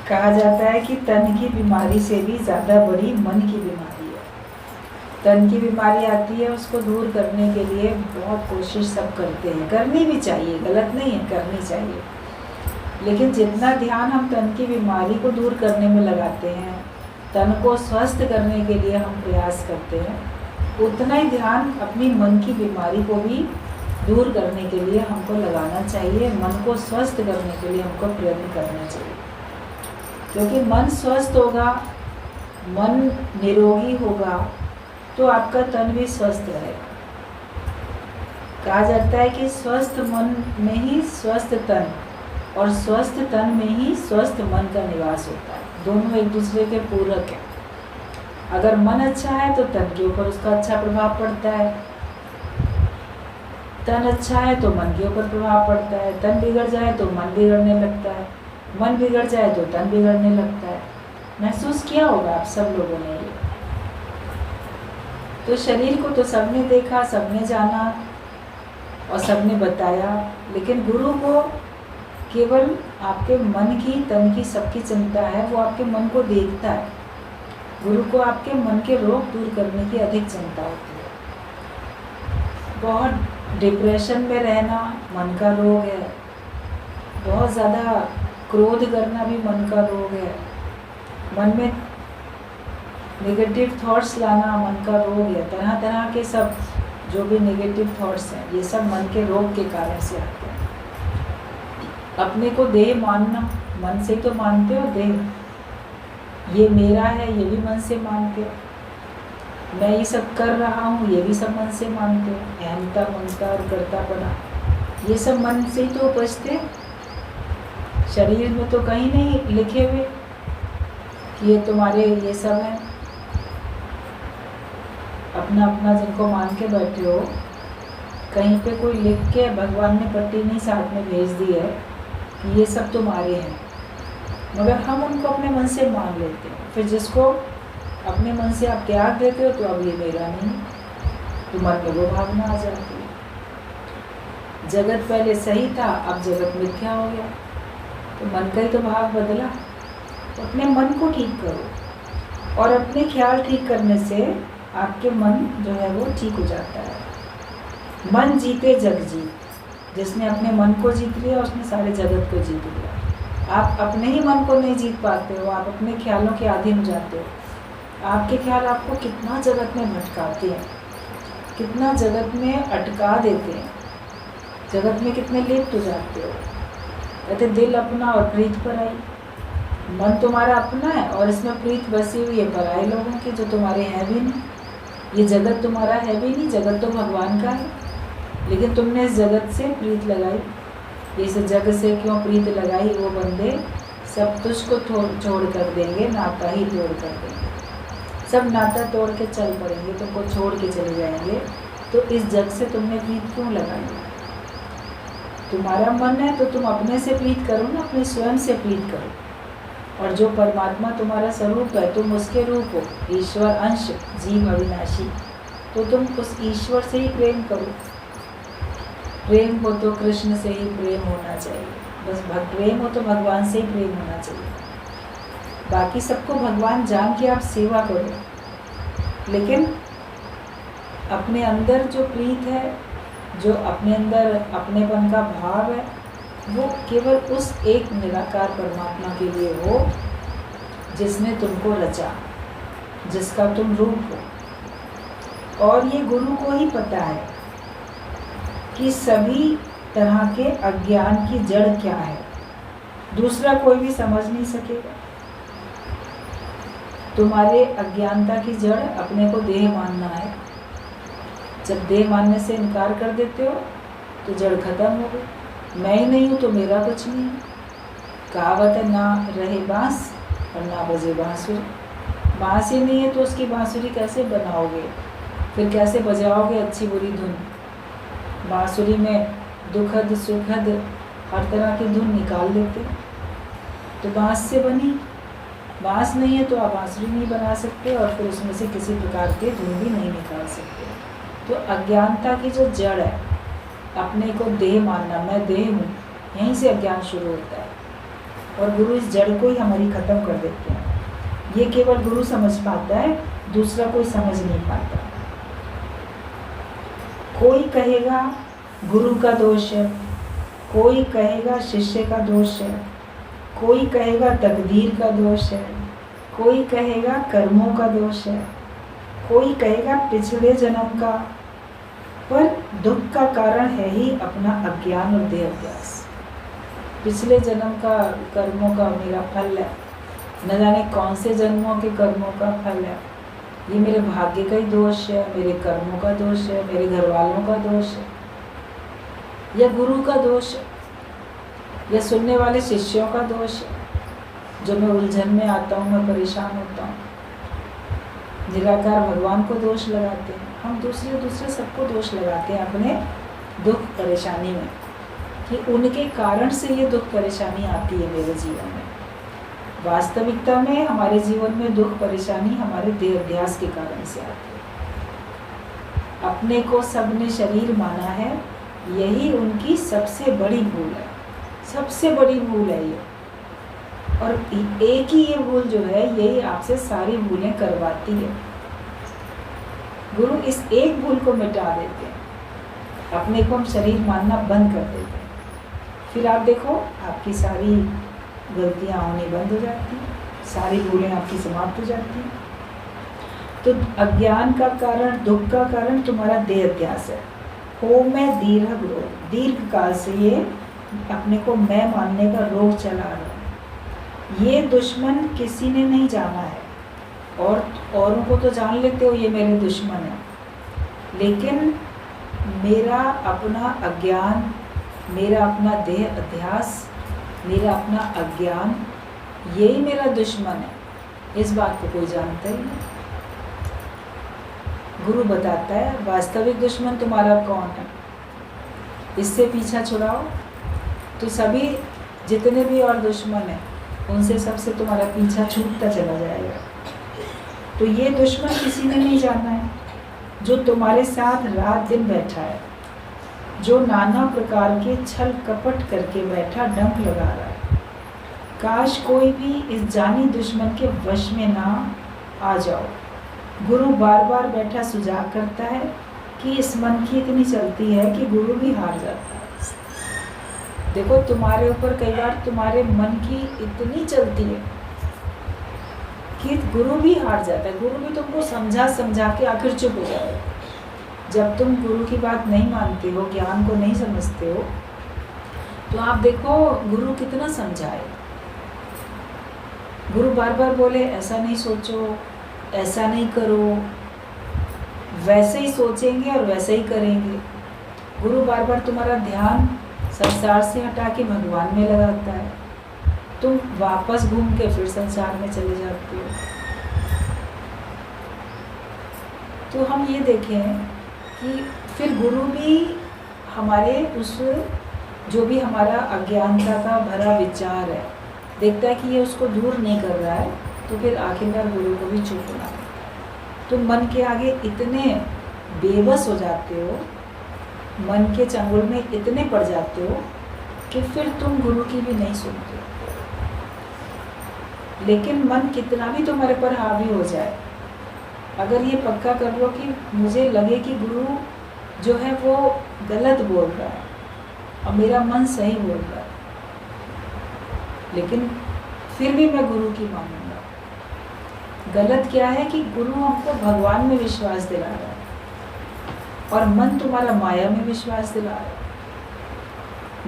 कहा जाता है कि तन की बीमारी से भी ज़्यादा बड़ी मन की बीमारी है। तन की बीमारी आती है, उसको दूर करने के लिए बहुत कोशिश सब करते हैं, करनी भी चाहिए, गलत नहीं है, करनी चाहिए। लेकिन जितना ध्यान हम तन की बीमारी को दूर करने में लगाते हैं, तन को स्वस्थ करने के लिए हम प्रयास करते हैं, उतना ही ध्यान अपनी मन की बीमारी को भी दूर करने के लिए हमको लगाना चाहिए। मन को स्वस्थ करने के लिए हमको प्रयत्न करना चाहिए, क्योंकि मन स्वस्थ होगा, मन निरोगी होगा, तो आपका तन भी स्वस्थ रहेगा। कहा जाता है कि स्वस्थ मन में ही स्वस्थ तन, और स्वस्थ तन में ही स्वस्थ मन का निवास होता है। दोनों एक दूसरे के पूरक हैं। अगर मन अच्छा है तो तन के ऊपर उसका अच्छा प्रभाव पड़ता है, तन अच्छा है तो मन के ऊपर प्रभाव पड़ता है। तन बिगड़ जाए तो मन बिगड़ने लगता है, मन बिगड़ जाए तो तन बिगड़ने लगता है। महसूस किया होगा आप सब लोगों ने ये। तो शरीर को तो सबने देखा, सबने जाना और सबने बताया, लेकिन गुरु को केवल आपके मन की, तन की सबकी चिंता है। वो आपके मन को देखता है। गुरु को आपके मन के रोग दूर करने की अधिक चिंता होती है। बहुत डिप्रेशन में रहना मन का रोग है, बहुत ज़्यादा क्रोध करना भी मन का रोग है, मन में नेगेटिव थॉट्स लाना मन का रोग है। तरह तरह के सब जो भी नेगेटिव थॉट्स हैं, ये सब मन के रोग के कारण से आते हैं। अपने को देह मानना, मन से ही तो मानते हो देह, ये मेरा है, ये भी मन से मानते हो। मैं ये सब कर रहा हूँ, ये भी सब मन से मानते हो। अहंता, ममता और कर्तापना, ये सब मन से ही तो उपजते। शरीर में तो कहीं नहीं लिखे हुए कि ये तुम्हारे ये सब है। अपना अपना जिनको मान के बैठे हो, कहीं पे कोई लिख के भगवान ने पट्टी नहीं साथ में भेज दी है कि ये सब तुम्हारे हैं, मगर हम उनको अपने मन से मान लेते हैं। फिर जिसको अपने मन से आप त्याग देते हो, तो अब ये मेरा नहीं, तो मन में वो भावना आ जाती है। जगत पहले सही था, अब जगत मिथ्या हो गया, तो मन का ही तो भाव बदला। तो अपने मन को ठीक करो, और अपने ख्याल ठीक करने से आपके मन जो है वो ठीक हो जाता है। मन जीते जग जीत। जिसने अपने मन को जीत लिया, उसने सारे जगत को जीत लिया। आप अपने ही मन को नहीं जीत पाते हो, आप अपने ख्यालों के अधीन हो जाते हो। आपके ख्याल आपको कितना जगत में भटकाते हैं, कितना जगत में अटका देते हैं, जगत में कितने लिप्त हो जाते हो। कहते दिल अपना और प्रीत पराई। मन तुम्हारा अपना है और इसमें प्रीत बसी हुई है पराए लोगों की, जो तुम्हारे हैं भी नहीं। ये जगत तुम्हारा है भी नहीं, जगत तो भगवान का है, लेकिन तुमने इस जगत से प्रीत लगाई। इस जग से क्यों प्रीत लगाई, वो बंदे सब तुझको छोड़ कर देंगे, नाता ही तोड़ कर देंगे। सब नाता तोड़ के चल पड़ेंगे, तुमको छोड़ के चले जाएंगे। तो इस जग से तुमने प्रीत क्यों लगाई? तुम्हारा मन है तो तुम अपने से प्रीत करो ना, अपने स्वयं से प्रीत करो। और जो परमात्मा तुम्हारा स्वरूप है, तुम उसके रूप हो, ईश्वर अंश, जीव अविनाशी, तो तुम उस ईश्वर से ही प्रेम करो। प्रेम हो तो कृष्ण से ही प्रेम होना चाहिए, बस प्रेम हो तो भगवान से ही प्रेम होना चाहिए। बाकी सबको भगवान जान के आप सेवा करो, लेकिन अपने अंदर जो प्रीत है, जो अपने अंदर अपनेपन का भाव है, वो केवल उस एक निराकार परमात्मा के लिए हो जिसने तुमको रचा, जिसका तुम रूप हो। और ये गुरु को ही पता है कि सभी तरह के अज्ञान की जड़ क्या है, दूसरा कोई भी समझ नहीं सकेगा। तुम्हारे अज्ञानता की जड़ अपने को देह मानना है। जब देह मानने से इनकार कर देते हो तो जड़ खत्म हो गई। मैं ही नहीं हूँ तो मेरा कुछ नहीं है। कहावत है, ना रहे बांस और ना बजे बांसुरी। बांस ही नहीं है तो उसकी बांसुरी कैसे बनाओगे, फिर कैसे बजाओगे अच्छी बुरी धुन। बांसुरी में दुखद सुखद हर तरह की धुन निकाल देते, तो बांस से बनी। बांस नहीं है तो आप बांसुरी नहीं बना सकते, और फिर उसमें से किसी प्रकार के धुन भी नहीं निकाल सकते। तो अज्ञानता की जो जड़ है, अपने को देह मानना, मैं देह हूँ, यहीं से अज्ञान शुरू होता है। और गुरु इस जड़ को ही हमारी ख़त्म कर देते हैं। ये केवल गुरु समझ पाता है, दूसरा कोई समझ नहीं पाता। कोई कहेगा गुरु का दोष है, कोई कहेगा शिष्य का दोष है, कोई कहेगा तकदीर का दोष है, कोई कहेगा कर्मों का दोष है, कोई कहेगा पिछले जन्म का। पर दुख का कारण है ही अपना अज्ञान और देह अभ्यास। पिछले जन्म का कर्मों का मेरा फल है, न जाने कौन से जन्मों के कर्मों का फल है। ये मेरे भाग्य का ही दोष है, मेरे कर्मों का दोष है, मेरे घर वालों का दोष है, या गुरु का दोष है, या सुनने वाले शिष्यों का दोष है, जो मैं उलझन में आता हूँ, मैं परेशान होता हूँ। निराकार भगवान को दोष लगाते हैं, हम दूसरे सबको दोष लगाते हैं अपने दुख परेशानी में, कि उनके कारण से ये दुख परेशानी आती है मेरे जीवन में। वास्तविकता में हमारे जीवन में दुख परेशानी हमारे देह अभ्यास के कारण से आती है। अपने को सबने शरीर माना है, यही उनकी सबसे बड़ी भूल है, सबसे बड़ी भूल है ये। और एक ही ये भूल जो है, यही आपसे सारी भूलें करवाती है। गुरु इस एक भूल को मिटा देते हैं, अपने को हम शरीर मानना बंद कर देते हैं। फिर आप देखो, आपकी सारी गलतियां होनी बंद हो जाती हैं, सारी भूलें आपकी समाप्त हो जाती हैं। तो अज्ञान का कारण, दुख का कारण तुम्हारा देह अध्यास है। हो में दीर्घ रोग, दीर्घ काल से ये अपने को मैं मानने का रोग चला रहा है। ये दुश्मन किसी ने नहीं जाना है, और औरों को तो जान लेते हो ये मेरे दुश्मन है, लेकिन मेरा अपना अज्ञान, मेरा अपना देह अध्यास, मेरा अपना अज्ञान, यही मेरा दुश्मन है। इस बात को कोई जानता ही नहीं। गुरु बताता है वास्तविक दुश्मन तुम्हारा कौन है, इससे पीछा छुड़ाओ तो सभी जितने भी और दुश्मन हैं उनसे सबसे तुम्हारा पीछा छूटता चला जाएगा। तो ये दुश्मन किसी ने नहीं जाना है, जो तुम्हारे साथ रात दिन बैठा है, जो नाना प्रकार के छल कपट करके बैठा डंक लगा रहा है। काश कोई भी इस जानी दुश्मन के वश में ना आ जाओ। गुरु बार बार बैठा सुझाव करता है कि इस मन की इतनी चलती है कि गुरु भी हार जाता है। देखो, तुम्हारे ऊपर कई बार तुम्हारे मन की इतनी चलती है कि गुरु भी हार जाता है। गुरु भी तुमको समझा समझा के आखिर चुप हो जाएगा। जब तुम गुरु की बात नहीं मानते हो, ज्ञान को नहीं समझते हो, तो आप देखो गुरु कितना समझाए। गुरु बार बार बोले ऐसा नहीं सोचो, ऐसा नहीं करो, वैसे ही सोचेंगे और वैसे ही करेंगे। गुरु बार बार तुम्हारा ध्यान संसार से हटा के भगवान में लगाता है, तुम वापस घूम के फिर संसार में चले जाते हो। तो हम ये देखें कि फिर गुरु भी हमारे उस जो भी हमारा अज्ञानता का भरा विचार है, देखता है कि ये उसको दूर नहीं कर रहा है, तो फिर आखिरकार गुरु को भी चुप होना है। तुम मन के आगे इतने बेबस हो जाते हो, मन के चंगुल में इतने पड़ जाते हो कि फिर तुम गुरु की भी नहीं सुनते। लेकिन मन कितना भी तुम्हारे पर हावी हो जाए, अगर ये पक्का कर लो कि मुझे लगे कि गुरु जो है वो गलत बोल रहा है और मेरा मन सही बोल रहा है, लेकिन फिर भी मैं गुरु की मानूंगा। गलत क्या है कि गुरु हमको भगवान में विश्वास दिला रहा है और मन तुम्हारा माया में विश्वास दिला रहा है।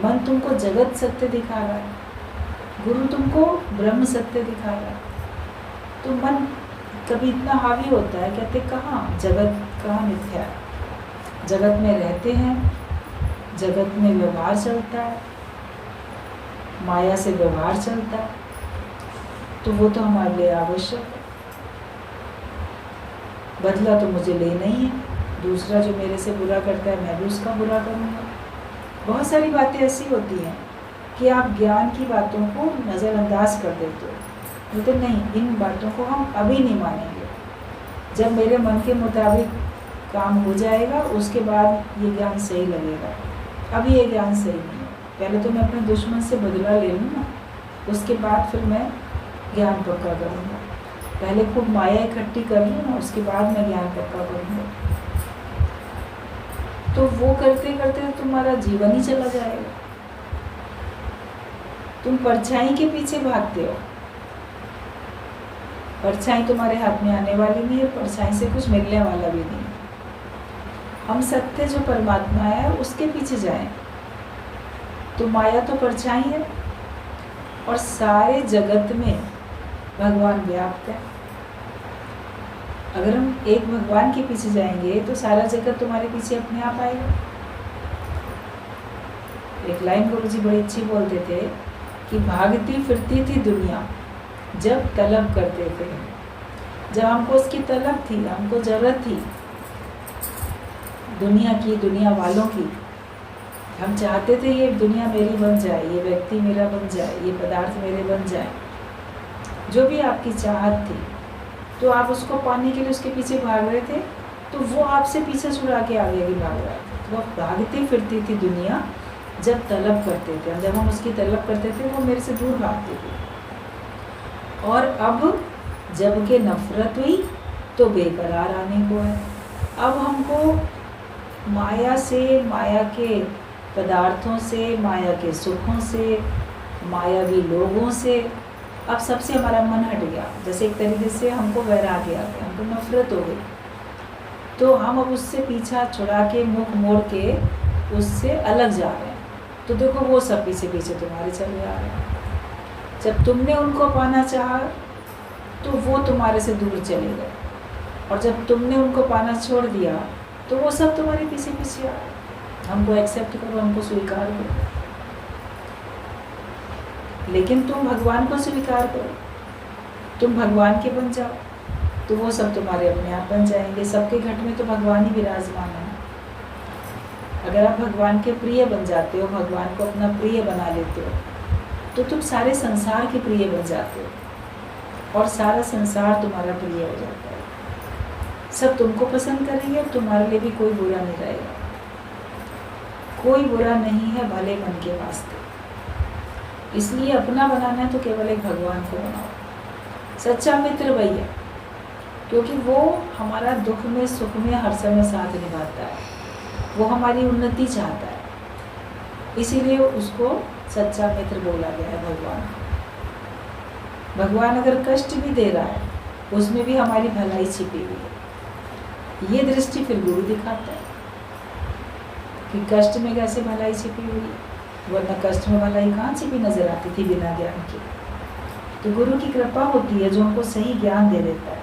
मन तुमको जगत सत्य दिखा रहा है, गुरु तुमको ब्रह्म सत्य दिखा रहा है। तो मन कभी इतना हावी होता है, कहते कहाँ जगत, कहाँ मिथ्या है। जगत में रहते हैं, जगत में व्यवहार चलता है, माया से व्यवहार चलता है, तो वो तो हमारे लिए आवश्यक है। बदला तो मुझे लेना ही है, दूसरा जो मेरे से बुरा करता है मैं भी उसका बुरा करूँगा। बहुत सारी बातें ऐसी होती हैं कि आप ज्ञान की बातों को नज़रअंदाज कर देते हो, तो नहीं, इन बातों को हम अभी नहीं मानेंगे। जब मेरे मन के मुताबिक काम हो जाएगा उसके बाद ये ज्ञान सही लगेगा। अभी ये ज्ञान सही नहीं है, पहले तो मैं अपने दुश्मन से बदला ले लूँ ना, उसके बाद फिर मैं ज्ञान पक्का करूँगा। पहले खूब माया इकट्ठी कर लूँ ना, उसके बाद मैं ज्ञान पक्का करूँगा। तो वो करते करते तुम्हारा जीवन ही चला जाएगा। तुम परछाई के पीछे भागते हो। परछाई तुम्हारे हाथ में आने वाली नहीं है, परछाई से कुछ मिलने वाला भी नहीं है। हम सत्य जो परमात्मा है उसके पीछे जाएं। तो माया तो परछाई है और सारे जगत में भगवान व्याप्त है। अगर हम एक भगवान के पीछे जाएंगे तो सारा जगत तुम्हारे पीछे अपने आप आएगा। एक लाइन गुरुजी बड़ी अच्छी बोलते थे कि भागती फिरती थी दुनिया जब तलब करते थे। जब हमको उसकी तलब थी, हमको जरूरत थी दुनिया की, दुनिया वालों की, हम चाहते थे ये दुनिया मेरी बन जाए, ये व्यक्ति मेरा बन जाए, ये पदार्थ मेरे बन जाए, जो भी आपकी चाहत थी, तो आप उसको पाने के लिए उसके पीछे भाग रहे थे, तो वो आपसे पीछे छुड़ा के आगे भी भाग रहा था। तो आप भागती फिरती थी दुनिया जब तलब करते थे। जब हम उसकी तलब करते थे वो मेरे से दूर भागते थे। और अब जब के नफरत हुई तो बेकरार आने को है। अब हमको माया से, माया के पदार्थों से, माया के सुखों से, मायावी लोगों से अब सबसे हमारा मन हट गया। जैसे एक तरीके से हमको वैराग्य आ गया, हमको नफरत हो गई, तो हम अब उससे पीछा छुड़ा के, मुख मोड़ के उससे अलग जा रहे हैं। तो देखो वो सब पीछे पीछे तुम्हारे चले आ रहे हैं। जब तुमने उनको पाना चाहा तो वो तुम्हारे से दूर चले गए, और जब तुमने उनको पाना छोड़ दिया तो वो सब तुम्हारे पीछे पीछे आ रहे। हमको एक्सेप्ट करो, हमको स्वीकार करो, लेकिन तुम भगवान को स्वीकार करो, तुम भगवान के बन जाओ, तो वो सब तुम्हारे अपने आप बन जाएंगे। सबके घट में तो भगवान ही विराजमान है। अगर आप भगवान के प्रिय बन जाते हो, भगवान को अपना प्रिय बना लेते हो, तो तुम सारे संसार के प्रिय बन जाते हो और सारा संसार तुम्हारा प्रिय हो जाता है। सब तुमको पसंद करेंगे, तुम्हारे लिए भी कोई बुरा नहीं रहेगा। कोई बुरा नहीं है भले मन के वास्ते। इसलिए अपना बनाना है तो केवल एक भगवान को बनाओ। सच्चा मित्र वही है, क्योंकि वो हमारा दुख में, सुख में हर समय साथ निभाता है। वो हमारी उन्नति चाहता है, इसीलिए उसको सच्चा मित्र बोला गया है। भगवान अगर कष्ट भी दे रहा है, उसमें भी हमारी भलाई छिपी हुई है। ये दृष्टि फिर गुरु दिखाता है कि कष्ट में कैसे भलाई छिपी हुई है, वरना कष्ट में भलाई कहाँ छिपी नजर आती थी बिना ज्ञान के। तो गुरु की कृपा होती है जो हमको सही ज्ञान दे देता है।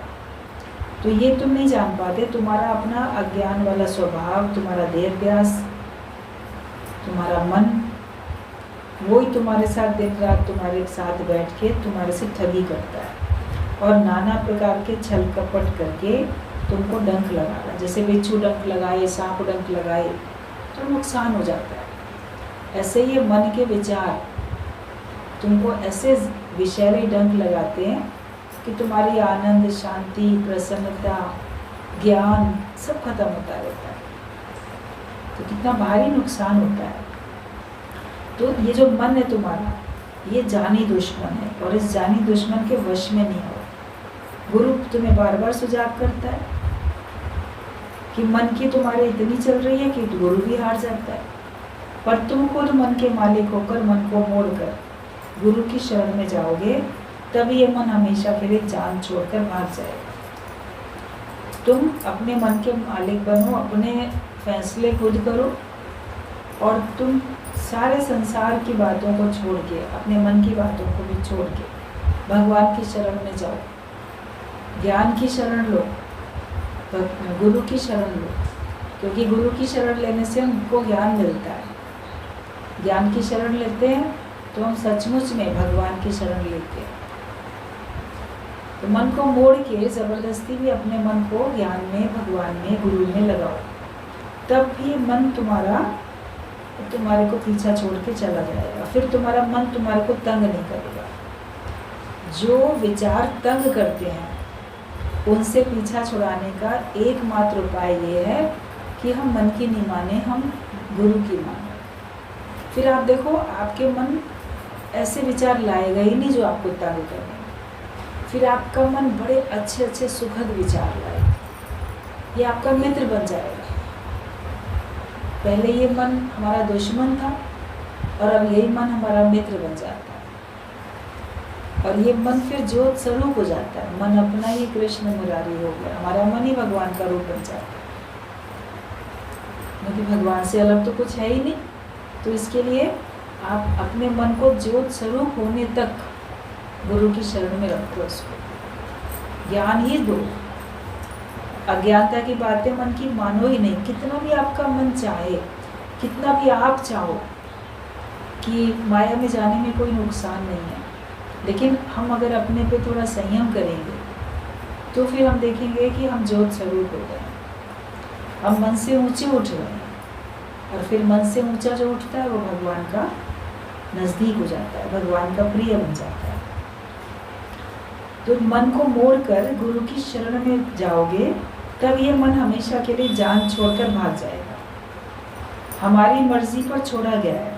तो ये तुम नहीं जान पाते, तुम्हारा अपना अज्ञान वाला स्वभाव, तुम्हारा देहाभ्यास, तुम्हारा मन, वो ही तुम्हारे साथ दिन रात तुम्हारे साथ बैठ के तुम्हारे से ठगी करता है और नाना प्रकार के छल कपट करके तुमको डंक लगा रहा है। जैसे बिच्छू डंक लगाए, सांप डंक लगाए तो नुकसान हो जाता है। ऐसे ये मन के विचार तुमको ऐसे विषैले डंक लगाते हैं कि तुम्हारी आनंद, शांति, प्रसन्नता, ज्ञान सब खत्म होता रहता है। तो कितना भारी नुकसान होता है। तो ये जो मन है तुम्हारा, ये जानी दुश्मन है, और इस जानी दुश्मन के वश में नहीं हो। गुरु तुम्हें बार बार सुझाव करता है कि मन की तुम्हारे इतनी चल रही है कि गुरु भी हार जाता है, पर तुम खुद मन के मालिक होकर, मन को मोड़कर गुरु की शरण में जाओगे, तब ये मन हमेशा के लिए जान छोड़कर भाग जाएगा। तुम अपने मन के मालिक बनो, अपने फैसले खुद करो, और तुम सारे संसार की बातों को छोड़ के, अपने मन की बातों को भी छोड़ के भगवान की शरण में जाओ, ज्ञान की शरण लो, गुरु की शरण लो, क्योंकि गुरु की शरण लेने से हमको ज्ञान मिलता है। ज्ञान की शरण लेते हैं तो हम सचमुच में भगवान की शरण लेते हैं। तो मन को मोड़ के जबरदस्ती भी अपने मन को ज्ञान में, भगवान में, गुरु में लगाओ, तब भी मन तुम्हारे को पीछा छोड़ के चला जाएगा। फिर तुम्हारा मन तुम्हारे को तंग नहीं करेगा। जो विचार तंग करते हैं उनसे पीछा छुड़ाने का एकमात्र उपाय ये है कि हम मन की नहीं माने, हम गुरु की माने। फिर आप देखो, आपके मन ऐसे विचार लाएगा ही नहीं जो आपको तंग करें। फिर आपका मन बड़े अच्छे अच्छे सुखद विचार लाएगा, ये आपका मित्र बन जाएगा। पहले ये मन हमारा दुश्मन था और अब यही मन हमारा मित्र बन जाता है। और ये मन फिर ज्योत स्वरूप हो जाता है, मन अपना ही कृष्ण मुरारी हो गया, हमारा मन ही भगवान का रूप बन जाता है, क्योंकि भगवान से अलग तो कुछ है ही नहीं। तो इसके लिए आप अपने मन को ज्योत स्वरूप होने तक गुरु की शरण में रखो, उसको ज्ञान ही दो। अज्ञानता की बातें मन की मानो ही नहीं। कितना भी आपका मन चाहे, कितना भी आप चाहो कि माया में जाने में कोई नुकसान नहीं है, लेकिन हम अगर अपने पे थोड़ा संयम करेंगे तो फिर हम देखेंगे कि हम ज्योत स्वरूप हो गए, हम मन से ऊंचे उठ रहे हैं। और फिर मन से ऊंचा जो उठता है वो भगवान का नज़दीक हो जाता है, भगवान का प्रिय बन जाता है। तो मन को मोड़कर गुरु की शरण में जाओगे तब ये मन हमेशा के लिए जान छोड़कर भाग जाएगा। हमारी मर्जी पर छोड़ा गया है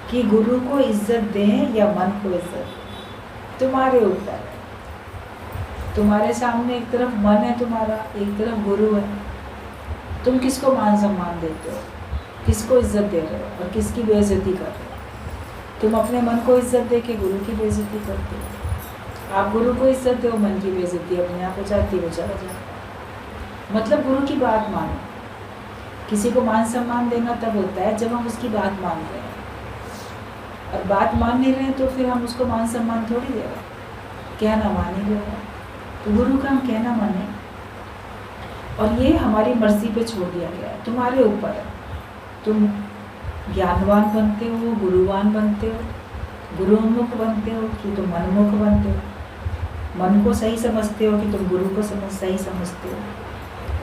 कि गुरु को इज्जत दें या मन को इज्जत दें, तुम्हारे ऊपर है। तुम्हारे सामने एक तरफ मन है तुम्हारा, एक तरफ गुरु है। तुम किसको मान सम्मान देते हो, किसको इज्जत दे रहे हो और किसकी बेइज्जती कर रहे हो? तुम अपने मन को इज्जत दे के गुरु की बेइज्जती करते हो। आप गुरु को इज्जत दो, मन की बेइज्जती अपने आप हो जाती है, वो चला जाता है। मतलब गुरु की बात मानो। किसी को मान सम्मान देना तब होता है जब हम उसकी बात मान रहे हैं, और बात मान नहीं रहे हैं तो फिर हम उसको मान सम्मान थोड़ी दे रहे हैं, कहना मान ही रहे हैं। तो गुरु का हम कहना माने, और ये हमारी मर्जी पे छोड़ दिया गया है, तुम्हारे ऊपर है। तुम ज्ञानवान बनते हो, गुरुवान बनते हो, गुरुमुख बनते हो कि तुम मनमुख बनते हो, मन को सही समझते हो कि तुम गुरु को सही समझते हो।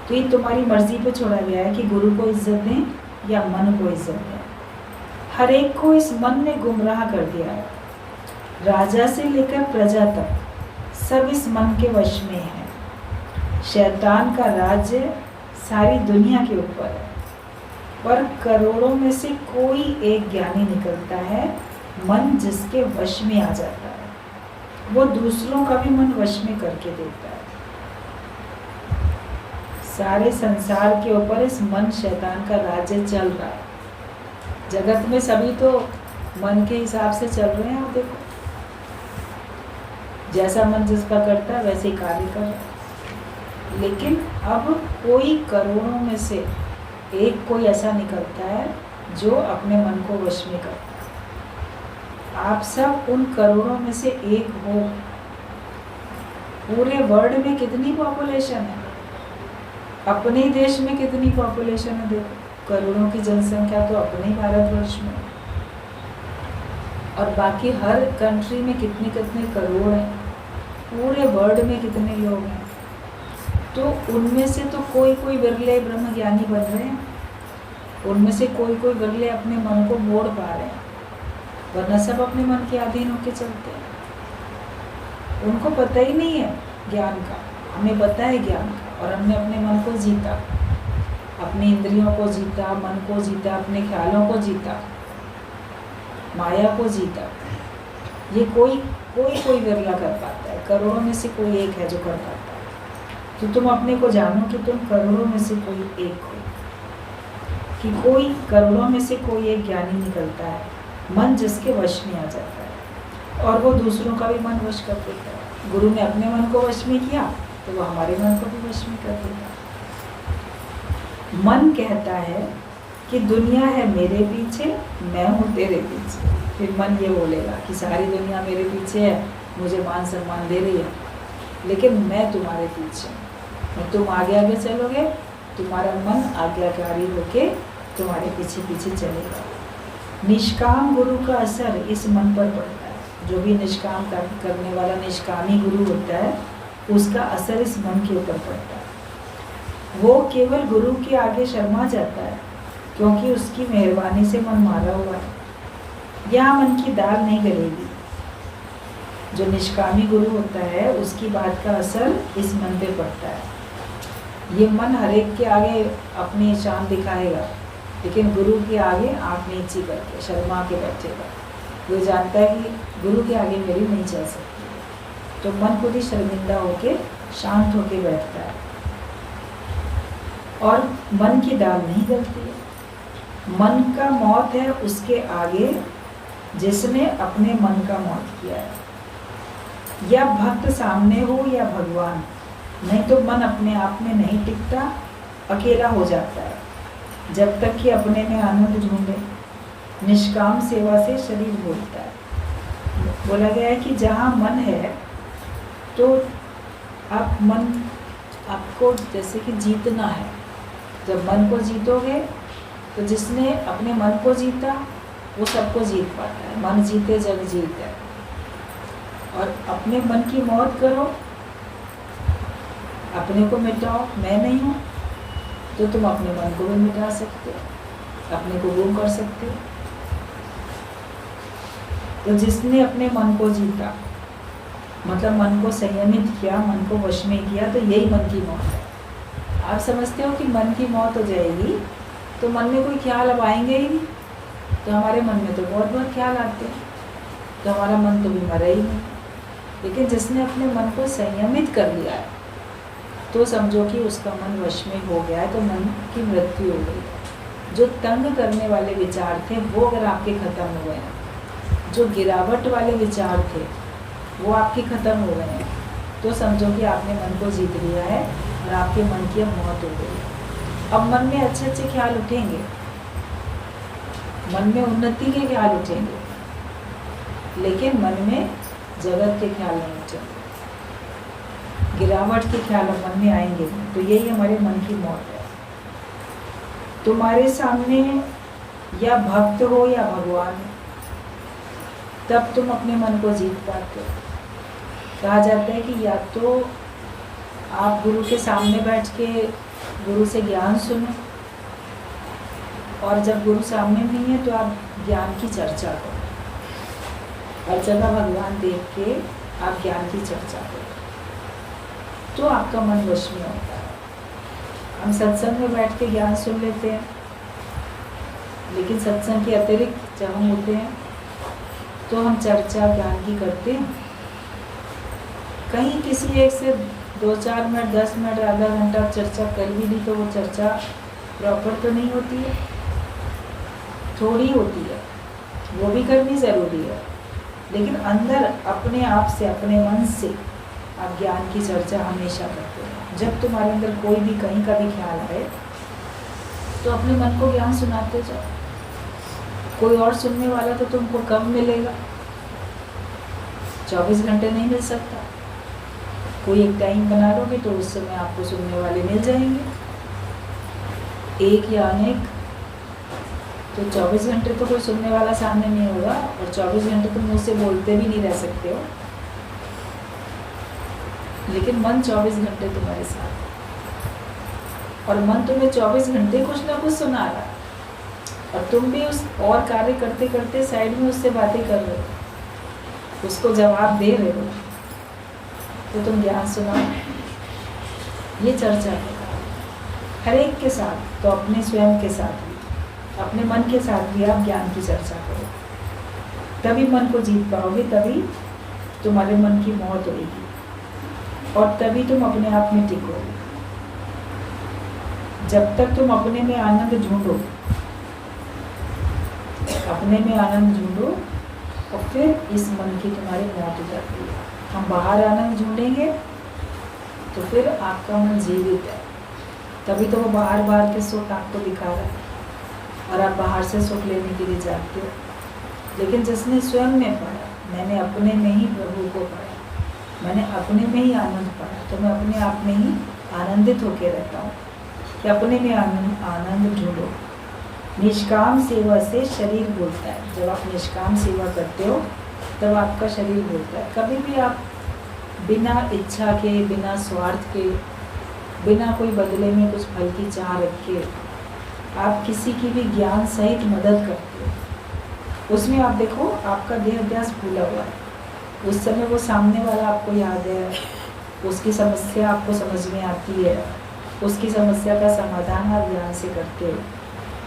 तो ये तुम्हारी मर्जी पे छोड़ा गया है कि गुरु को इज्जत दें या मन को इज्जत दें। हर एक को इस मन ने गुमराह कर दिया है। राजा से लेकर प्रजा तक सब इस मन के वश में है। शैतान का राज्य सारी दुनिया के ऊपर है, पर करोड़ों में से कोई एक ज्ञानी निकलता है, मन जिसके वश में आ जाता है वो दूसरों का भी मन वश में करके देता है। सारे संसार के ऊपर इस मन शैतान का राज्य चल रहा है। जगत में सभी तो मन के हिसाब से चल रहे हैं। आप देखो, जैसा मन जिसका करता है वैसे ही कार्य कर रहा है। लेकिन अब कोई करोड़ों में से एक कोई ऐसा निकलता है जो अपने मन को वश में करता है। आप सब उन करोड़ों में से एक हो। पूरे वर्ल्ड में कितनी पॉपुलेशन है, अपने देश में कितनी पॉपुलेशन है, देखो करोड़ों की जनसंख्या तो अपने ही भारतवर्ष में, और बाकी हर कंट्री में कितने कितने करोड़ हैं, पूरे वर्ल्ड में कितने लोग हैं। तो उनमें से तो कोई कोई विरले ब्रह्म ज्ञानी बन रहे हैं, उनमें से कोई कोई विरले अपने मन को मोड़ पा रहे हैं, वरना सब अपने मन के अधीन होकर चलते हैं। उनको पता ही नहीं है ज्ञान का, हमें पता है ज्ञान का, और हमने अपने मन को जीता, अपनी इंद्रियों को जीता, मन को जीता, अपने ख्यालों को जीता, माया को जीता। ये कोई विरला कर पाता है, करोड़ों में से कोई एक है जो कर पाता है। तो तुम अपने को जानो कि तुम करोड़ों में से कोई एक हो, कि कोई करोड़ों में से कोई एक ज्ञानी निकलता है, मन जिसके वश में आ जाता है, और वो दूसरों का भी मन वश कर देता है। गुरु ने अपने मन को वश में किया तो वो हमारे मन को भी वश में कर देता है। मन कहता है कि दुनिया है मेरे पीछे, मैं हूँ तेरे पीछे। फिर मन ये बोलेगा कि सारी दुनिया मेरे पीछे है, मुझे मान सम्मान दे रही है, लेकिन मैं तुम्हारे पीछे हूँ। तुम आगे आगे चलोगे, तुम्हारा मन आज्ञाकारी होके तुम्हारे पीछे पीछे चलेगा। निष्काम गुरु का असर इस मन पर पड़ता है। जो भी निष्काम करने वाला निष्कामी गुरु होता है, उसका असर इस मन के ऊपर पड़ता है। वो केवल गुरु के आगे शर्मा जाता है, क्योंकि उसकी मेहरबानी से मन मारा हुआ है। यहाँ मन की दाल नहीं गलेगी। जो निष्कामी गुरु होता है उसकी बात का असर इस मन पे पड़ता है। ये मन हर एक के आगे अपनी शान दिखाएगा, लेकिन गुरु के आगे आँख नीची करके शर्मा के बैठेगा। वो जानता है कि गुरु के आगे मेरी नहीं चल सकती, तो मन खुद ही शर्मिंदा होके शांत होके बैठता है। और मन की दाल नहीं गलती है। मन का मौत है उसके आगे जिसने अपने मन का मौत किया है। या भक्त सामने हो या भगवान, नहीं तो मन अपने आप में नहीं टिकता, अकेला हो जाता है। जब तक कि अपने में आनंद ढूंढे, निष्काम सेवा से शरीर बोलता है। बोला गया है कि जहाँ मन है तो आप मन आपको जैसे कि जीतना है। जब मन को जीतोगे तो जिसने अपने मन को जीता वो सबको जीत पाता है। मन जीते जग जीत है। और अपने मन की मौत करो, अपने को मिटाओ। मैं नहीं हूँ तो तुम अपने मन को भी मिटा सकते हो, अपने को गुम कर सकते हो। तो जिसने अपने मन को जीता, मतलब मन को संयमित किया, मन को वश में किया, तो यही मन की मौत है। आप समझते हो कि मन की मौत हो जाएगी तो मन में कोई ख्याल अब आएंगे ही नहीं। तो हमारे मन में तो बहुत ख्याल आते हैं, तो हमारा मन तो भी मरा ही नहीं। लेकिन जिसने अपने मन को संयमित कर लिया है तो समझो कि उसका मन वश में हो गया है, तो मन की मृत्यु हो गई। जो तंग करने वाले विचार थे वो अगर आपके खत्म हो गए हैं, जो गिरावट वाले विचार थे वो आपके खत्म हो गए हैं, तो समझो कि आपने मन को जीत लिया है और आपके मन की अब मौत हो गई। अब मन में अच्छे अच्छे ख्याल उठेंगे, मन में उन्नति के ख्याल उठेंगे, लेकिन मन में जगत के ख्याल नहीं उठेंगे, गिरावट के ख्याल मन में आएंगे। तो यही हमारे मन की मौत है। तुम्हारे सामने या भक्त हो या भगवान, तब तुम अपने मन को जीत पाते हो। कहा जाता है कि या तो आप गुरु के सामने बैठ के गुरु से ज्ञान सुनो, और जब गुरु सामने नहीं है तो आप ज्ञान की चर्चा करो। हर जगह भगवान देख के आप ज्ञान की चर्चा करो, तो आपका मन वश में होता है। हम सत्संग में बैठ के ज्ञान सुन लेते हैं, लेकिन सत्संग के अतिरिक्त जब हम होते हैं तो हम चर्चा ज्ञान की करते हैं। कहीं किसी एक से 2-4 मिनट, 10 मिनट, आधा घंटा चर्चा कर भी ली तो वो चर्चा प्रॉपर तो नहीं होती है, थोड़ी होती है, वो भी करनी ज़रूरी है। लेकिन अंदर अपने आप से, अपने मन से आप ज्ञान की चर्चा हमेशा करते हैं। जब तुम्हारे अंदर कोई भी कहीं का भी ख्याल आए तो अपने मन को ज्ञान सुनाते जाओ। कोई और सुनने वाला तो तुमको कब मिलेगा, 24 घंटे नहीं मिल सकता। कोई एक टाइम बना लोगे तो उस समय आपको सुनने वाले मिल जाएंगे, एक या अनेक। तो 24 घंटे तो कोई सुनने वाला सामने नहीं होगा, और 24 घंटे तुम मुझसे बोलते भी नहीं रह सकते हो, लेकिन मन 24 घंटे तुम्हारे साथ, और मन तुम्हें 24 घंटे कुछ ना कुछ सुना रहा है, और तुम भी उस और कार्य करते करते साइड में उससे बातें कर रहे हो, उसको जवाब दे रहे हो, तो तुम ज्ञान सुनाओ। ये चर्चा है हर एक के साथ, तो अपने स्वयं के साथ भी, अपने मन के साथ भी आप ज्ञान की चर्चा करो, तभी मन को जीत पाओगे, तभी तुम्हारे मन की मौत होगी, और तभी तुम अपने आप में टिकोगे। जब तक तुम अपने में आनंद ढूंढो, अपने में आनंद ढूंढो, और फिर इस मन की तुम्हारी मौत हो जाती है। हम बाहर आनंद ढूंढेंगे तो फिर आपका मन जीवित है, तभी तो वो बाहर के सुख आपको दिखा रहा है, और आप बाहर से सुख लेने के लिए जाते हो। लेकिन जिसने स्वयं में पाया, मैंने अपने में ही प्रभु को पाया, मैंने अपने में ही आनंद पाया, तो मैं अपने आप में ही आनंदित होकर रहता हूँ। कि अपने में आनंद ढूंढो। निष्काम सेवा से शरीर बोलता है। जब आप निष्काम सेवा करते हो तब आपका शरीर बोलता है। कभी भी आप बिना इच्छा के, बिना स्वार्थ के, बिना कोई बदले में कुछ फल की चाह रख के आप किसी की भी ज्ञान सहित मदद करते हो, उसमें आप देखो आपका देह अभ्यास भूला हुआ है। उस समय वो सामने वाला आपको याद है, उसकी समस्या आपको समझ में आती है, उसकी समस्या का समाधान आप ध्यान से करते हो,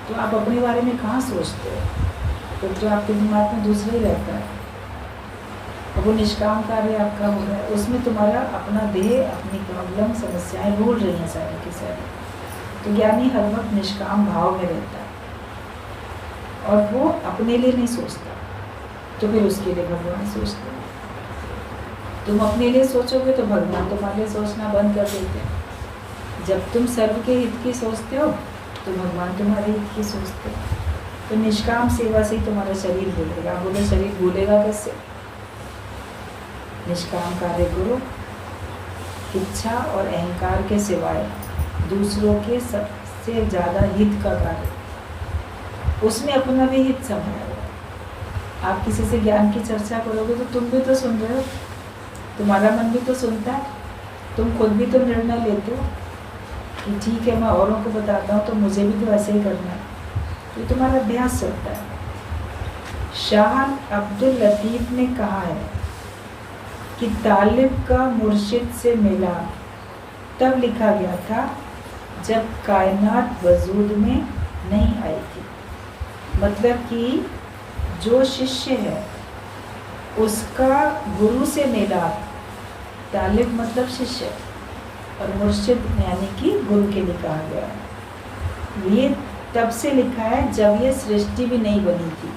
तो आप अपने बारे में कहाँ सोचते हो। फिर तो आपके दिमाग में दूसरा ही रहता है। अब वो निष्काम कार्य आपका हो रहा है, उसमें तुम्हारा अपना देह, अपनी प्रॉब्लम, समस्याएं भूल रही हैं सारी की सारी। तो ज्ञानी हर वक्त निष्काम भाव में रहता है और वो अपने लिए नहीं सोचता, तो फिर उसके लिए भगवान सोचते हैं। तुम अपने लिए सोचोगे तो भगवान तुम्हारे लिए सोचना बंद कर देते हैं। जब तुम सर्व के हित की सोचते हो तो भगवान तुम्हारे हित की सोचते हैं। तो निष्काम सेवा से ही तुम्हारा शरीर भूलेगा। बोले शरीर भूलेगा कैसे? निष्काम कार्य करो, इच्छा और अहंकार के सिवाय दूसरों के सबसे ज़्यादा हित का कार्य, उसमें अपना भी हित समाया हुआ। आप किसी से ज्ञान की चर्चा करोगे तो तुम भी तो सुन रहे हो, तुम्हारा मन भी तो सुनता है, तुम खुद भी तो निर्णय लेते हो कि ठीक है मैं औरों को बताता हूँ तो मुझे भी तो ऐसे ही करना है। तो तुम्हारा अभ्यास चलता है। शाह अब्दुल लतीफ़ ने कहा है कि तालिब का मुर्शिद से मिला तब लिखा गया था जब कायनात वजूद में नहीं आई थी। मतलब कि जो शिष्य है उसका गुरु से मिला, तालिब मतलब शिष्य और मुर्शिद यानी कि गुरु के लिए कहा गया है। ये तब से लिखा है जब ये सृष्टि भी नहीं बनी थी।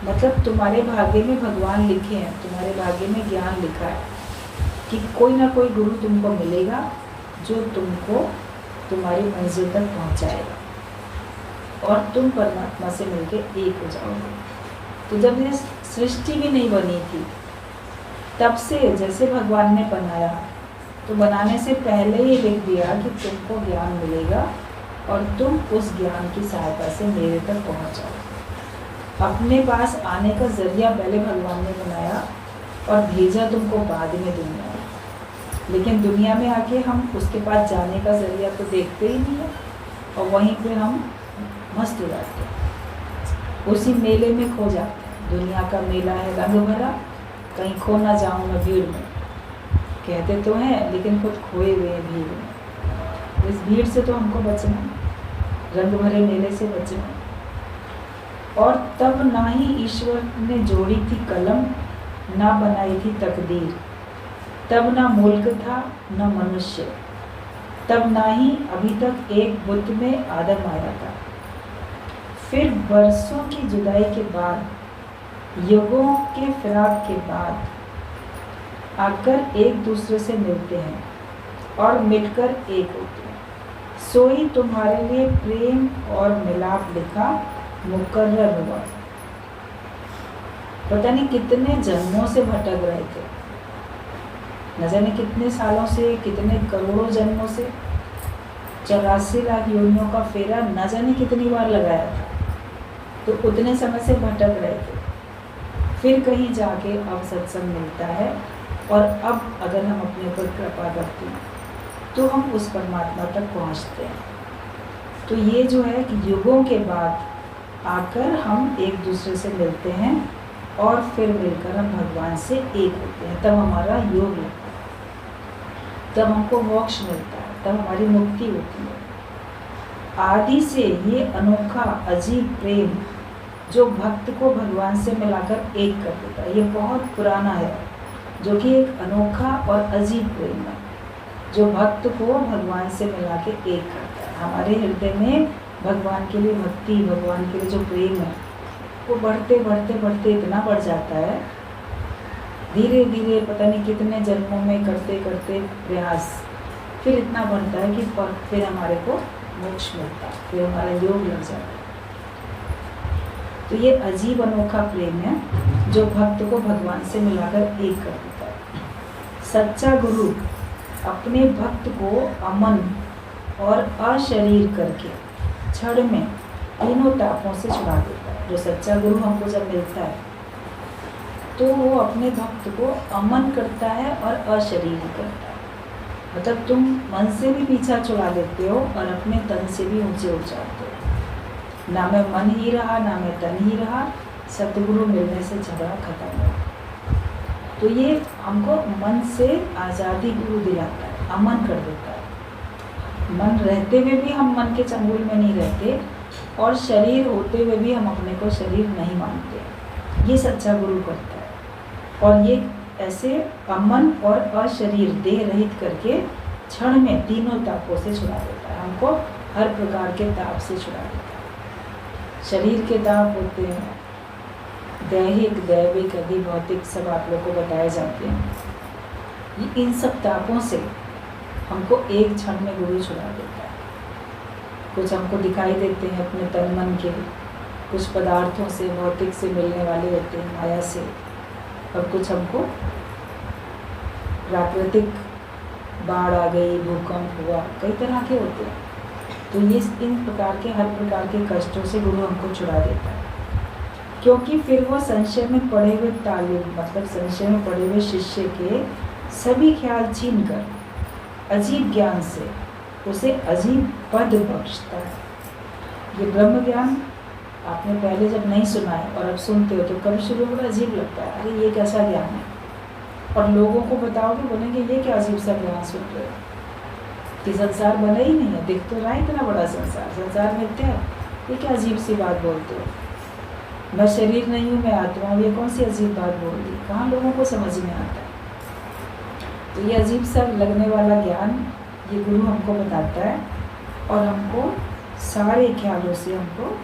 मतलब तुम्हारे भाग्य में भगवान लिखे हैं, तुम्हारे भाग्य में ज्ञान लिखा है कि कोई ना कोई गुरु तुमको मिलेगा जो तुमको तुम्हारी मंजिल तक पहुंचाएगा और तुम परमात्मा से मिलकर एक हो जाओगे। तो जब ये सृष्टि भी नहीं बनी थी तब से जैसे भगवान ने बनाया, तो बनाने से पहले ही लिख दिया कि तुमको ज्ञान मिलेगा और तुम उस ज्ञान की सहायता से मेरे तक पहुंच जाओ। अपने पास आने का जरिया पहले भगवान ने बनाया और भेजा तुमको बाद में दुनिया में। लेकिन दुनिया में आके हम उसके पास जाने का जरिया तो देखते ही नहीं है और वहीं पे हम मस्त हो जाते हैं, उसी मेले में खो जाते हैं। दुनिया का मेला है रंग भरा, कहीं खो ना जाऊँ मैं भीड़ में, कहते तो हैं लेकिन खुद खोए हुए हैं भीड़ में। इस भीड़ से तो हमको बचना, रंग भरे मेले से बचना। और तब ना ही ईश्वर ने जोड़ी थी कलम, ना बनाई थी तकदीर। तब ना मुल्क था ना मनुष्य, तब ना ही अभी तक एक बुत में आदम आया था। फिर बरसों की जुदाई के बाद, युगों के फिराक के बाद आकर एक दूसरे से मिलते हैं और मिलकर एक होते हैं। सोई तुम्हारे लिए प्रेम और मिलाप लिखा मुकर्रर हुआ। पता नहीं कितने जन्मों से भटक रहे थे, न जाने कितने सालों से, कितने करोड़ों जन्मों से, 84 लाख योनियों का फेरा न जाने कितनी बार लगाया था। तो उतने समय से भटक रहे थे, फिर कहीं जाके अब सत्संग मिलता है और अब अगर हम अपने ऊपर कृपा करते हैं तो हम उस परमात्मा तक पहुंचते हैं। तो ये जो है कि युगों के बाद आकर हम एक दूसरे से मिलते हैं और फिर मिलकर हम भगवान से एक होते हैं। तब हमारा योग लगता है, तब हमको मोक्ष मिलता है, तब हमारी मुक्ति होती है। आदि से ये अनोखा अजीब प्रेम जो भक्त को भगवान से मिलाकर एक कर देता है, ये बहुत पुराना है, जो कि एक अनोखा और अजीब प्रेम है जो भक्त को भगवान से मिला के एक करता है। हमारे हृदय में भगवान के लिए भक्ति, भगवान के लिए जो प्रेम है वो बढ़ते बढ़ते बढ़ते इतना बढ़ जाता है, धीरे धीरे पता नहीं कितने जन्मों में करते करते प्रयास फिर इतना बढ़ता है कि फिर हमारे को मोक्ष मिलता है, फिर हमारा योग लग जाता है। तो ये अजीब अनोखा प्रेम है जो भक्त को भगवान से मिलाकर एक कर देता है। सच्चा गुरु अपने भक्त को अमन और अशरीर करके क्षण में तीनों तापों से छुड़ा देता है। जो सच्चा गुरु हमको जब मिलता है तो वो अपने भक्त को अमन करता है और अशरीर करता है। मतलब तुम मन से भी पीछा छुड़ा देते हो और अपने तन से भी ऊंचे उठ जाते हो। ना मैं मन ही रहा ना मैं तन ही रहा, सतगुरु मिलने से झगड़ा खत्म हो। तो ये हमको मन से आज़ादी गुरु दिलाता है, अमन कर देता है। मन रहते हुए भी हम मन के चंगुल में नहीं रहते, और शरीर होते हुए भी हम अपने को शरीर नहीं मानते। ये सच्चा गुरु करता है। और ये ऐसे अमन और अशरीर देह रहित करके क्षण में तीनों तापों से छुड़ा देता है। हमको हर प्रकार के ताप से छुड़ा देता है। शरीर के ताप होते हैं दैहिक, दैविक, अधिभौतिक, सब आप लोग को बताए जाते हैं। इन सब तापों से हमको एक क्षण में गुरु छुड़ा देता है। कुछ हमको दिखाई देते हैं अपने तन मन के, कुछ पदार्थों से, भौतिक से मिलने वाले होते हैं, माया से, और कुछ हमको प्राकृतिक, बाढ़ आ गई, भूकंप हुआ, कई तरह के होते हैं। तो ये इन प्रकार के, हर प्रकार के कष्टों से गुरु हमको छुड़ा देता है। क्योंकि फिर वो संशय में पड़े हुए तालिब, मतलब संशय में पड़े हुए शिष्य के सभी ख्याल छीन कर अजीब ज्ञान से उसे अजीब पद बख्शता है। ये ब्रह्म ज्ञान आपने पहले जब नहीं सुना है और अब सुनते हो तो कभी शुरू में अजीब लगता है, अरे ये कैसा ज्ञान है। और लोगों को बताओगे, बोलेंगे ये क्या अजीब सा ज्ञान सुन रहे हो, कि संसार बना ही नहीं है, दिख तो रहा है इतना बड़ा संसार, संसार मिथ्या है, ये क्या अजीब सी बात बोलते हो, मैं शरीर नहीं हूँ, मैं आत्मा हूँ, ये कौन सी अजीब बात बोल दी। कहाँ लोगों को समझ में आता है। तो ये अजीब सा लगने वाला ज्ञान ये गुरु हमको बताता है और हमको सारे ख्यालों से हमको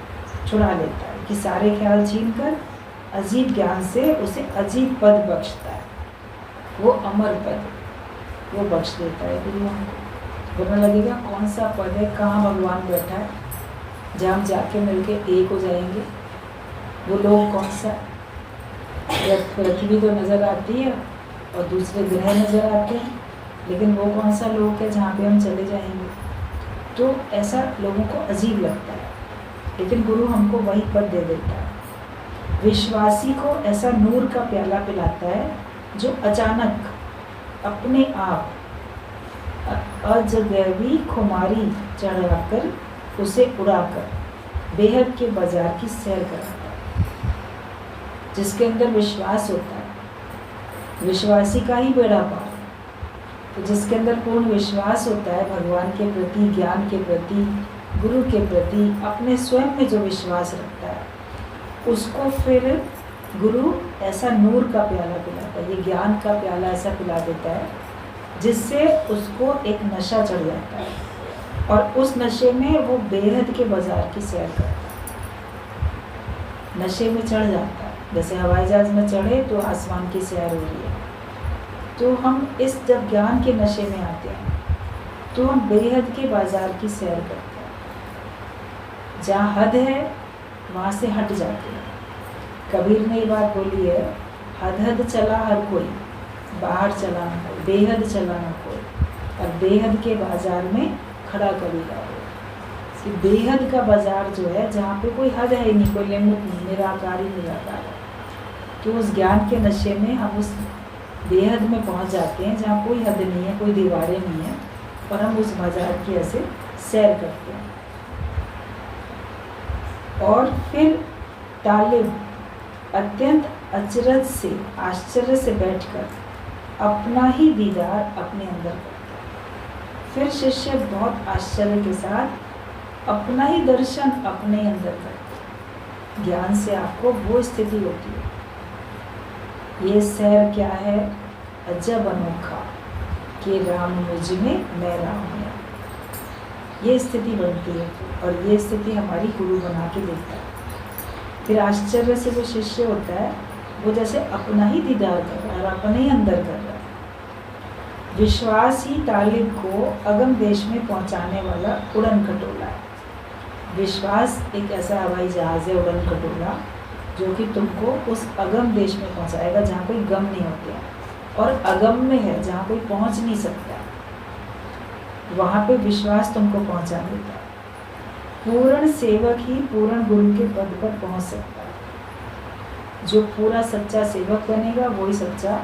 छुड़ा लेता है, कि सारे ख्याल छीन कर अजीब ज्ञान से उसे अजीब पद बख्शता है, वो अमर पद वो बख्श देता है गुरु हमको। बोलने लगेगा कौन सा पद है, कहाँ भगवान बैठा है, जहाँ हम जाके मिलके एक हो जाएंगे, वो लोग कौन सा। पृथ्वी तो नज़र आती है और दूसरे ग्रह नज़र आते हैं, लेकिन वो कौन सा लोक है जहाँ पे हम चले जाएंगे। तो ऐसा लोगों को अजीब लगता है, लेकिन गुरु हमको वही पद दे देता है। विश्वासी को ऐसा नूर का प्याला पिलाता है जो अचानक अपने आप अजगैवी खुमारी चढ़ाकर उसे उड़ाकर बेहद के बाजार की सैर कराता है। जिसके अंदर विश्वास होता है, विश्वासी का ही बेड़ा पार। तो जिसके अंदर पूर्ण विश्वास होता है भगवान के प्रति, ज्ञान के प्रति, गुरु के प्रति, अपने स्वयं में जो विश्वास रखता है, उसको फिर गुरु ऐसा नूर का प्याला पिलाता है, ये ज्ञान का प्याला ऐसा पिला देता है जिससे उसको एक नशा चढ़ जाता है, और उस नशे में वो बेहद के बाजार की सैर करता है। नशे में चढ़ जाता है, जैसे हवाई जहाज में चढ़े तो आसमान की सैर हो रही है। तो हम इस जब ज्ञान के नशे में आते हैं तो हम बेहद के बाजार की सैर करते हैं। जहाँ हद है वहाँ से हट जाते हैं। कबीर ने ये बात बोली है, हद हद चला हर कोई, बाहर चला ना कोई, बेहद चला ना कोई, और बेहद के बाजार में खड़ा कबीरा हो। कि बेहद का बाजार जो है, जहाँ पे कोई हद है नहीं, कोई लिमिट नहीं, निराकार ही निराकार है। तो उस ज्ञान के नशे में हम उस बेहद में पहुँच जाते हैं जहाँ कोई हद नहीं है, कोई दीवारें नहीं है, और हम उस बाजार की ऐसे सैर करते हैं। और फिर तालिब अत्यंत अचरज से, आश्चर्य से बैठकर अपना ही दीदार अपने अंदर करता है। फिर शिष्य बहुत आश्चर्य के साथ अपना ही दर्शन अपने अंदर करता है। ज्ञान से आपको वो स्थिति होती है, ये सैर क्या है, अजब अनोखा कि राम मुझ में मैं राम में, ये स्थिति बनती है। और ये स्थिति हमारी गुरु बना के देता है। फिर आश्चर्य से जो शिष्य होता है वो जैसे अपना ही दीदार कर रहा है और अपने ही अंदर कर रहा है। विश्वास ही तालिब को अगम देश में पहुंचाने वाला उड़न खटोला है। विश्वास एक ऐसा हवाई जहाज है, उड़न खटोला, जो कि तुमको उस अगम देश में पहुंचाएगा जहाँ कोई गम नहीं होते हैं, और अगम में है जहाँ कोई पहुंच नहीं सकता, वहाँ पे विश्वास तुमको पहुंचा देता है। पूर्ण सेवक ही पूर्ण गुरु के पद पर पहुंच सकता है। जो पूरा सच्चा सेवक बनेगा वही सच्चा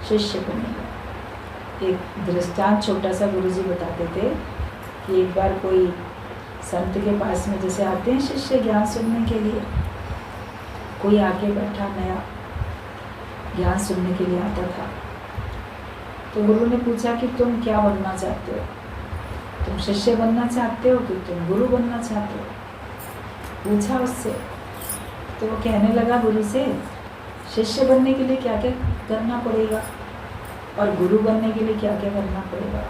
शिष्य बनेगा। एक दृष्टांत छोटा सा गुरुजी बताते थे कि एक बार कोई संत के पास में जैसे आते हैं शिष्य ज्ञान सुनने के लिए, कोई आके बैठा नया ज्ञान सुनने के लिए आता था। तो गुरु ने पूछा कि तुम क्या बनना चाहते हो, तुम शिष्य बनना चाहते हो कि तुम गुरु बनना चाहते हो। पूछा उससे, तो वो कहने लगा गुरु से, शिष्य बनने के लिए क्या क्या करना पड़ेगा और गुरु बनने के लिए क्या क्या करना पड़ेगा।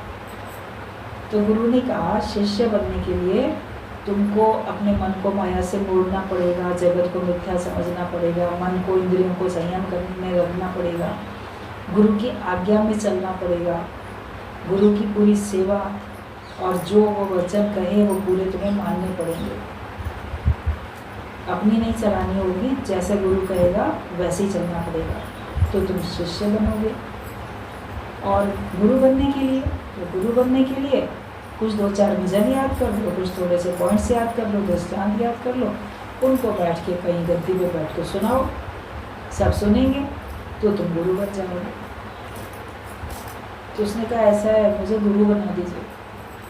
तो गुरु ने कहा, शिष्य बनने के लिए तुमको अपने मन को माया से मोड़ना पड़ेगा, जगत को मिथ्या समझना पड़ेगा, मन को इंद्रियों को संयम करने रखना पड़ेगा, गुरु की आज्ञा में चलना पड़ेगा, गुरु की पूरी सेवा और जो वो वचन कहे वो पूरे तुम्हें मानने पड़ेंगे। अपनी नहीं चलानी होगी, जैसे गुरु कहेगा वैसे ही चलना पड़ेगा, तो तुम शिष्य बनोगे। और गुरु बनने के लिए कुछ 2-4 भजन याद कर लो, कुछ थोड़े से पॉइंट्स याद कर लो, दृष्टांत याद कर लो, उनको बैठ के कहीं गद्दी पे बैठ के सुनाओ, सब सुनेंगे तो तुम गुरु बन जाओगे। तो उसने कहा, ऐसा है, मुझे गुरु बना दीजिए,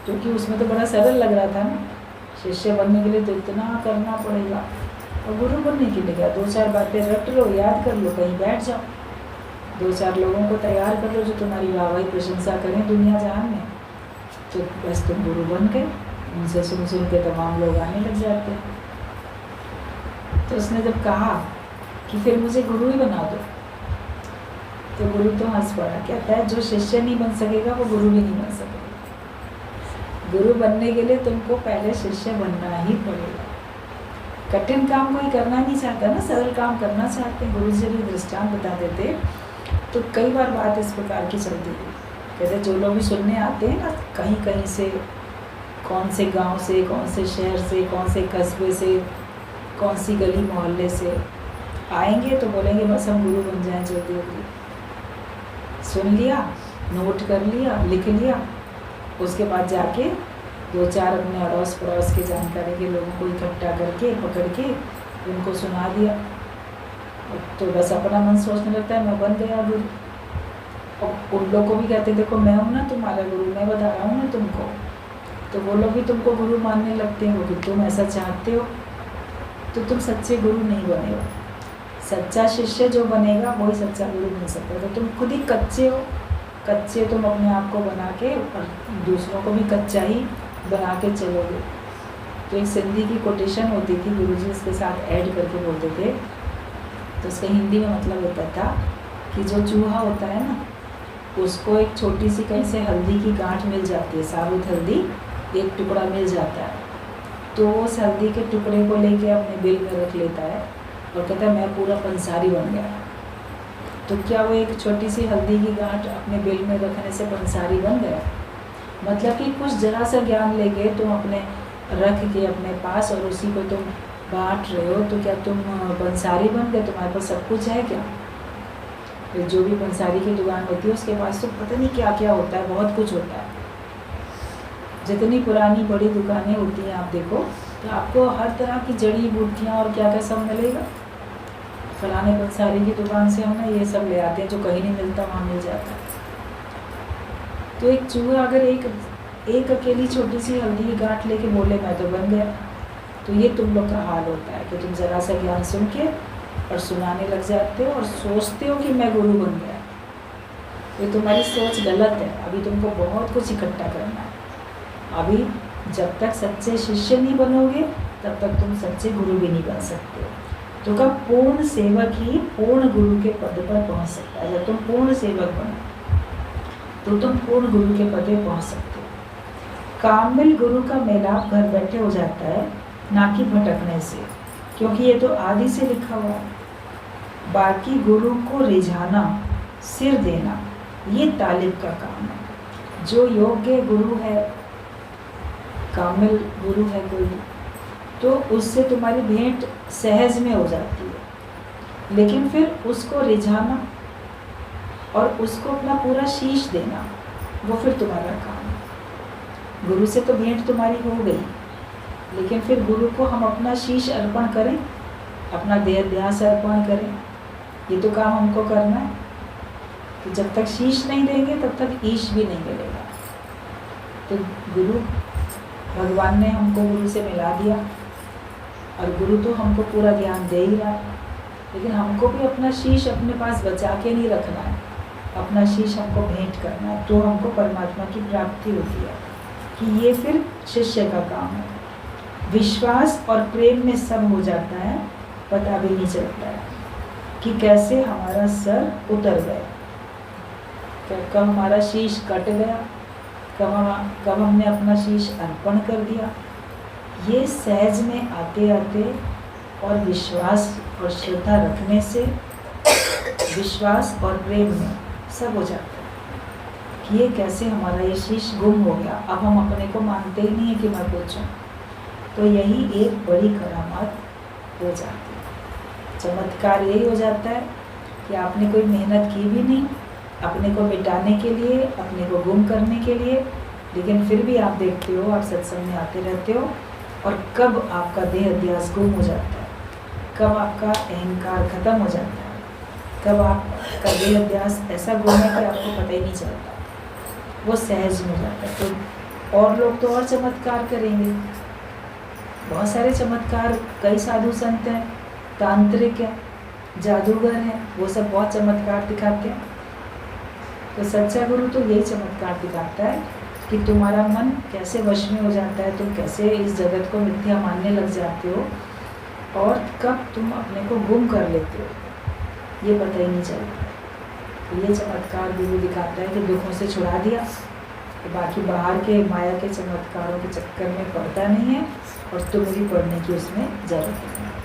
क्योंकि उसमें तो बड़ा सरल लग रहा था ना, शिष्य बनने के लिए तो इतना करना पड़ेगा, और गुरु बनने के लिए क्या, 2-4 बातें रट लो, याद कर लो, कहीं बैठ जाओ, 2-4 लोगों को तैयार कर लो जो तुम्हारी वाहवाही प्रशंसा करें दुनिया जहान में, तो बस तुम गुरु बन गए। उनसे सुन सुन के तमाम लोग आने लग जाते हैं। तो उसने जब कहा कि फिर मुझे गुरु ही बना दो, तो गुरु तो हंस पड़ा, कहता है, जो शिष्य नहीं बन सकेगा वो गुरु भी नहीं बन सकेगा। गुरु बनने के लिए तुमको पहले शिष्य बनना ही पड़ेगा। कठिन काम कोई करना नहीं चाहता ना, सरल काम करना चाहते हैं। गुरु जी भी दृष्टांत बता देते तो कई बार बात इस प्रकार की चलती है। कहते जो लोग भी सुनने आते हैं ना, कहीं कहीं से, कौन से गांव से, कौन से शहर से, कौन से कस्बे से, कौन सी गली मोहल्ले से आएंगे, तो बोलेंगे बस हम गुरु बन जाएं जल्दी जल्दी। सुन लिया, नोट कर लिया, लिख लिया, उसके बाद जाके 2-4 अपने अड़ोस पड़ोस के जानकारी के लोगों को इकट्ठा करके पकड़ के उनको सुना दिया, तो बस अपना मन सोचने लगता है मैं बन गया गुरु। और उन लोग को भी कहते देखो मैं हूँ ना तुम्हारा गुरु, मैं बता रहा हूँ ना तुमको, तो वो लोग भी तुमको गुरु मानने लगते हैं, कि तुम ऐसा चाहते हो, तो तुम सच्चे गुरु नहीं बने हो। सच्चा शिष्य जो बनेगा वही सच्चा गुरु बन सकता है। तो तुम खुद ही कच्चे हो, कच्चे तुम अपने आप को बना के और दूसरों को भी कच्चा ही बना के चलोगे। तो एक सिंधी की कोटेशन होती थी, गुरुजी इसके साथ ऐड करके बोलते थे, तो उसका हिंदी में मतलब होता था कि जो चूहा होता है ना, उसको एक छोटी सी कहीं से हल्दी की गांठ मिल जाती है, साबुत हल्दी एक टुकड़ा मिल जाता है, तो उस हल्दी के टुकड़े को लेके अपने बिल में रख लेता है और कहता है मैं पूरा पंसारी बन गया। तो क्या वो एक छोटी सी हल्दी की गांठ अपने बिल में रखने से पंसारी बन गया? मतलब कि कुछ जरा सा ज्ञान लेके तुम अपने रख के अपने पास और उसी को तुम बांट रहे हो, तो क्या तुम पंसारी बन गए? तुम्हारे पास सब कुछ है क्या? फिर जो भी पंसारी की दुकान होती है उसके पास तो पता नहीं क्या क्या होता है, बहुत कुछ होता है। जितनी पुरानी बड़ी दुकानें होती हैं आप देखो, तो आपको हर तरह की जड़ी बूटियाँ और क्या क्या सब मिलेगा। फलाने पंसारी की दुकान से हम ना ये सब ले आते हैं, जो कहीं नहीं मिलता वहाँ मिल जाता है। तो एक चूहा अगर एक अकेली छोटी सी हल्दी की गांठ लेके बोले मैं तो बन गया, तो ये तुम लोग का हाल होता है कि तुम ज़रा सा ज्ञान सुन के और सुनाने लग जाते हो और सोचते हो कि मैं गुरु बन गया। ये तुम्हारी सोच गलत है। अभी तुमको बहुत कुछ इकट्ठा करना है। अभी जब तक सच्चे शिष्य नहीं बनोगे तब तक तुम सच्चे गुरु भी नहीं बन सकते। तो कब पूर्ण सेवक ही पूर्ण गुरु के पद पर पहुंच सकता है। जब तुम पूर्ण सेवक बनो तो तुम पूर्ण गुरु के पद पर पहुंच सकते हो। कामिल गुरु का मेलाप घर बैठे हो जाता है, ना कि भटकने से, क्योंकि ये तो आदि से लिखा हुआ है। बाकी गुरु को रिझाना, सिर देना, ये तालिब का काम है। जो योग्य गुरु है, कामिल गुरु है कोई, तो उससे तुम्हारी भेंट सहज में हो जाती है। लेकिन फिर उसको रिझाना और उसको अपना पूरा शीश देना, वो फिर तुम्हारा काम है। गुरु से तो भेंट तुम्हारी हो गई, लेकिन फिर गुरु को हम अपना शीश अर्पण करें, अपना देह ध्यास अर्पण करें, ये तो काम हमको करना है। तो जब तक शीश नहीं देंगे तब तक ईश भी नहीं मिलेगा। तो गुरु भगवान ने हमको गुरु से मिला दिया और गुरु तो हमको पूरा ज्ञान दे ही रहा है, लेकिन हमको भी अपना शीश अपने पास बचा के नहीं रखना है, अपना शीश हमको भेंट करना है। तो हमको परमात्मा की प्राप्ति होती है कि ये फिर शिष्य का काम है। विश्वास और प्रेम में सब हो जाता है, पता भी नहीं चलता है कि कैसे हमारा सर उतर गया, कब हमारा शीश कट गया, कब हमने अपना शीश अर्पण कर दिया। ये सहज में आते आते और विश्वास और श्रद्धा रखने से, विश्वास और प्रेम में सब हो जाता है कि ये कैसे हमारा ये शीश गुम हो गया, अब हम अपने को मानते ही नहीं है कि मैं कुछ हूँ। तो यही एक बड़ी करामात हो जाती है। चमत्कार यही हो जाता है कि आपने कोई मेहनत की भी नहीं अपने को मिटाने के लिए, अपने को गुम करने के लिए, लेकिन फिर भी आप देखते हो, आप सत्संग में आते रहते हो, और कब आपका देह अध्यास गुम हो जाता है, कब आपका अहंकार खत्म हो जाता है, कब आपका देह अध्यास ऐसा गुम है कि आपको पता ही नहीं चलता, वो सहज में हो जाता है। तो और लोग तो और चमत्कार करेंगे, बहुत सारे चमत्कार, कई साधु संत हैं, तांत्रिक हैं, जादूगर हैं, वो सब बहुत चमत्कार दिखाते हैं। तो सच्चा गुरु तो यही चमत्कार दिखाता है कि तुम्हारा मन कैसे वश में हो जाता है, तुम कैसे इस जगत को मिथ्या मानने लग जाते हो, और कब तुम अपने को गुम कर लेते हो, ये पता ही नहीं चलता। तो ये चमत्कार गुरु दिखाता है कि दुखों से छुड़ा दिया, तो बाकी बाहर के माया के चमत्कारों के चक्कर में पड़ता नहीं है, और तुम्हें भी पढ़ने की उसमें जरूरत है।